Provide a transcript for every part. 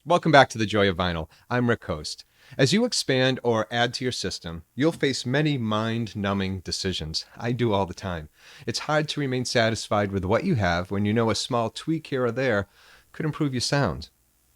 Welcome back to The Joy of Vinyl. I'm Rick Coste. As you expand or add to your system, you'll face many mind-numbing decisions. I do all the time. It's hard to remain satisfied with what you have when you know a small tweak here or there could improve your sound.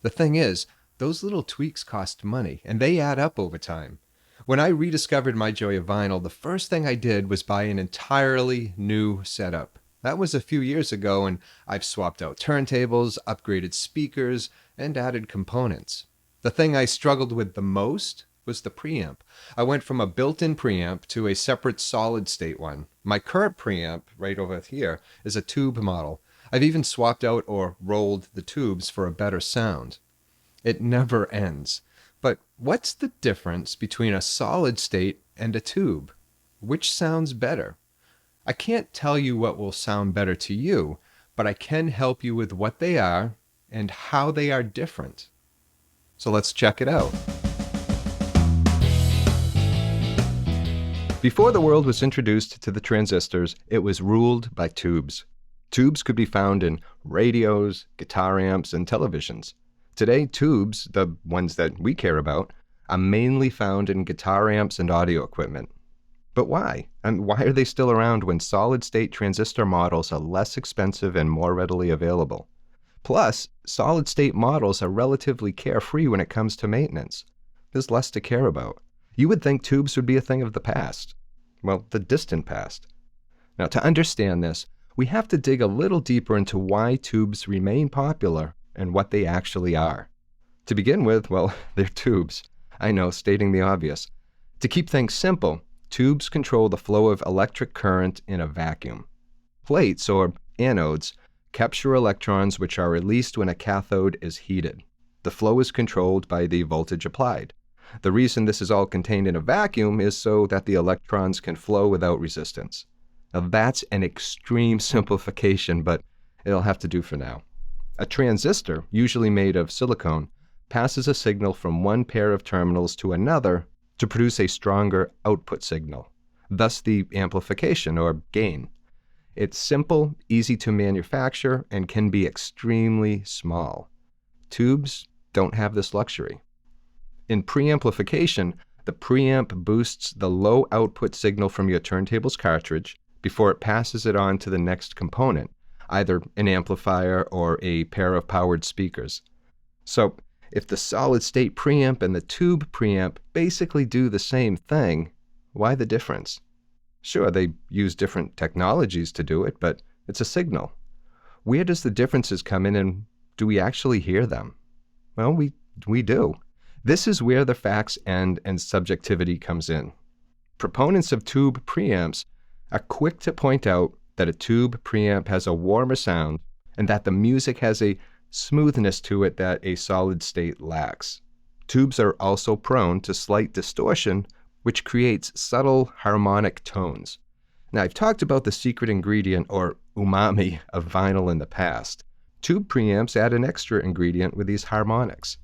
The thing is, those little tweaks cost money, and they add up over time. When I rediscovered my Joy of Vinyl, the first thing I did was buy an entirely new setup. That was a few years ago, and I've swapped out turntables, upgraded speakers, and added components. The thing I struggled with the most was the preamp. I went from a built-in preamp to a separate solid-state one. My current preamp, right over here, is a tube model. I've even swapped out or rolled the tubes for a better sound. It never ends. But what's the difference between a solid-state and a tube? Which sounds better? I can't tell you what will sound better to you, but I can help you with what they are and how they are different. So let's check it out. Before the world was introduced to the transistors, it was ruled by tubes. Tubes could be found in radios, guitar amps, and televisions. Today, tubes, the ones that we care about, are mainly found in guitar amps and audio equipment. But why? And why are they still around when solid-state transistor models are less expensive and more readily available? Plus, solid-state models are relatively carefree when it comes to maintenance. There's less to care about. You would think tubes would be a thing of the past. Well, the distant past. Now, to understand this, we have to dig a little deeper into why tubes remain popular and what they actually are. To begin with, well, they're tubes. I know, stating the obvious. To keep things simple, tubes control the flow of electric current in a vacuum. Plates, or anodes, capture electrons which are released when a cathode is heated. The flow is controlled by the voltage applied. The reason this is all contained in a vacuum is so that the electrons can flow without resistance. Now that's an extreme simplification, but it'll have to do for now. A transistor, usually made of silicone, passes a signal from one pair of terminals to another to produce a stronger output signal, thus the amplification or gain. It's simple, easy to manufacture, and can be extremely small. Tubes don't have this luxury. In preamplification, the preamp boosts the low output signal from your turntable's cartridge before it passes it on to the next component, either an amplifier or a pair of powered speakers. So, if the solid-state preamp and the tube preamp basically do the same thing, why the difference? Sure, they use different technologies to do it, but it's a signal. Where does the differences come in, and do we actually hear them? Well, we do. This is where the facts end and subjectivity comes in. Proponents of tube preamps are quick to point out that a tube preamp has a warmer sound and that the music has a smoothness to it that a solid state lacks. Tubes are also prone to slight distortion, which creates subtle harmonic tones. Now, I've talked about the secret ingredient, or umami, of vinyl in the past. Tube preamps add an extra ingredient with these harmonics.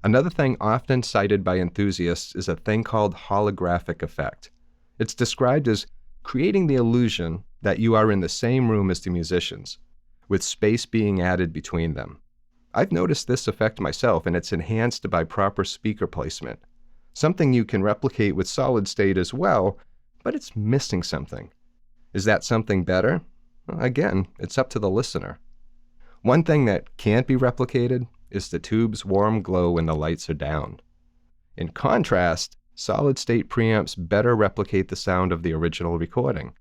Another thing often cited by enthusiasts is a thing called holographic effect. It's described as creating the illusion that you are in the same room as the musicians, with space being added between them. I've noticed this effect myself, and it's enhanced by proper speaker placement. Something you can replicate with solid state as well, but it's missing something. Is that something better? Again, it's up to the listener. One thing that can't be replicated is the tube's warm glow when the lights are down. In contrast, solid-state preamps better replicate the sound of the original recording.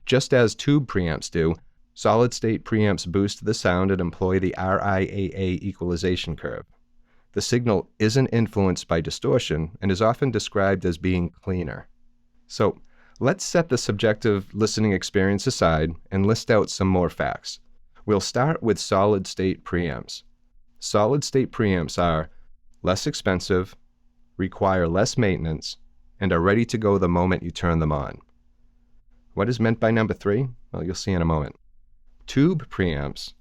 Just as tube preamps do, solid-state preamps boost the sound and employ the RIAA equalization curve. The signal isn't influenced by distortion and is often described as being cleaner. So let's set the subjective listening experience aside and list out some more facts. We'll start with solid-state preamps. Solid-state preamps are less expensive, require less maintenance, and are ready to go the moment you turn them on. What is meant by number 3? Well, you'll see in a moment. Tube preamps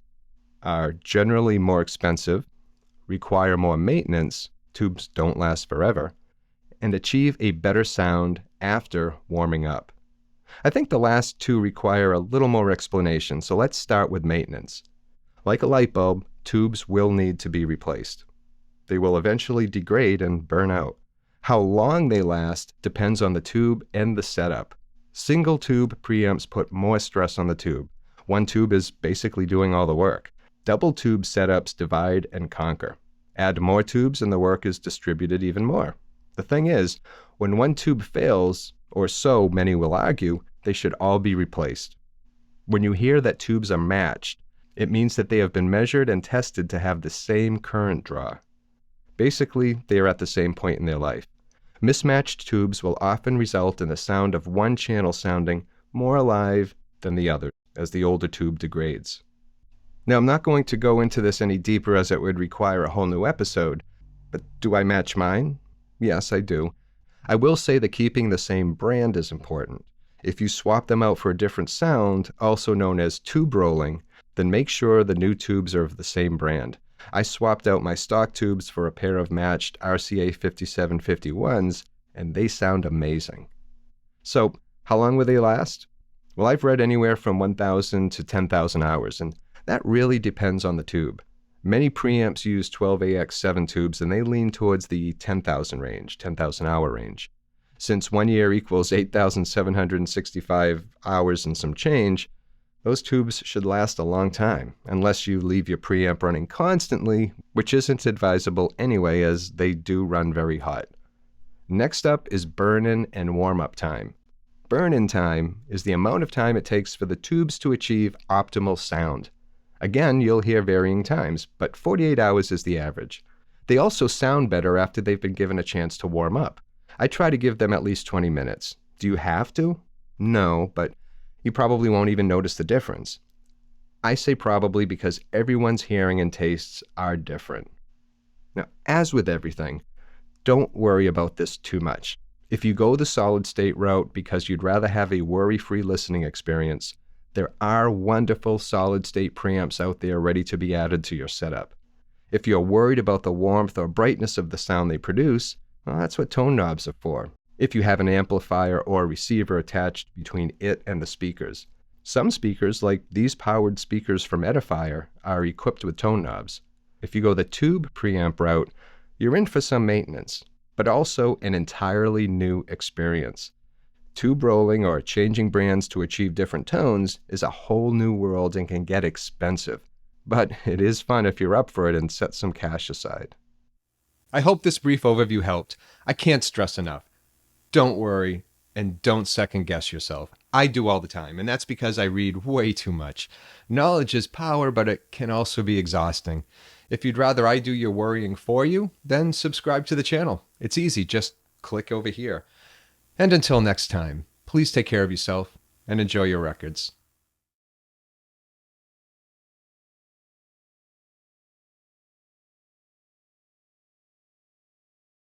are generally more expensive, require more maintenance, tubes don't last forever, and achieve a better sound after warming up. I think the last two require a little more explanation, so let's start with maintenance. Like a light bulb, tubes will need to be replaced. they will eventually degrade and burn out. How long they last depends on the tube and the setup. Single tube preamps put more stress on the tube. One tube is basically doing all the work. Double tube setups divide and conquer. Add more tubes and the work is distributed even more. The thing is, when one tube fails, or so many will argue, they should all be replaced. When you hear that tubes are matched, it means that they have been measured and tested to have the same current draw. Basically, they are at the same point in their life. Mismatched tubes will often result in the sound of one channel sounding more alive than the other as the older tube degrades. Now, I'm not going to go into this any deeper as it would require a whole new episode, but do I match mine? Yes, I do. I will say that keeping the same brand is important. If you swap them out for a different sound, also known as tube rolling, then make sure the new tubes are of the same brand. I swapped out my stock tubes for a pair of matched RCA 5751s, and they sound amazing. So, how long will they last? Well, I've read anywhere from 1,000 to 10,000 hours, and that really depends on the tube. Many preamps use 12AX7 tubes, and they lean towards the 10,000 range, 10,000 hour range. Since 1 year equals 8,765 hours and some change, those tubes should last a long time, unless you leave your preamp running constantly, which isn't advisable anyway as they do run very hot. Next up is burn-in and warm-up time. Burn-in time is the amount of time it takes for the tubes to achieve optimal sound. Again, you'll hear varying times, but 48 hours is the average. They also sound better after they've been given a chance to warm up. I try to give them at least 20 minutes. Do you have to? No, but you probably won't even notice the difference. I say probably because everyone's hearing and tastes are different. Now, as with everything, don't worry about this too much. If you go the solid state route because you'd rather have a worry-free listening experience, there are wonderful solid state preamps out there ready to be added to your setup. If you're worried about the warmth or brightness of the sound they produce, well, that's what tone knobs are for. If you have an amplifier or a receiver attached between it and the speakers. Some speakers, like these powered speakers from Edifier, are equipped with tone knobs. If you go the tube preamp route, you're in for some maintenance, but also an entirely new experience. Tube rolling or changing brands to achieve different tones is a whole new world and can get expensive. But it is fun if you're up for it and set some cash aside. I hope this brief overview helped. I can't stress enough. Don't worry and don't second guess yourself. I do all the time, and that's because I read way too much. Knowledge is power, but it can also be exhausting. If you'd rather I do your worrying for you, then subscribe to the channel. It's easy, just click over here. And until next time, please take care of yourself and enjoy your records.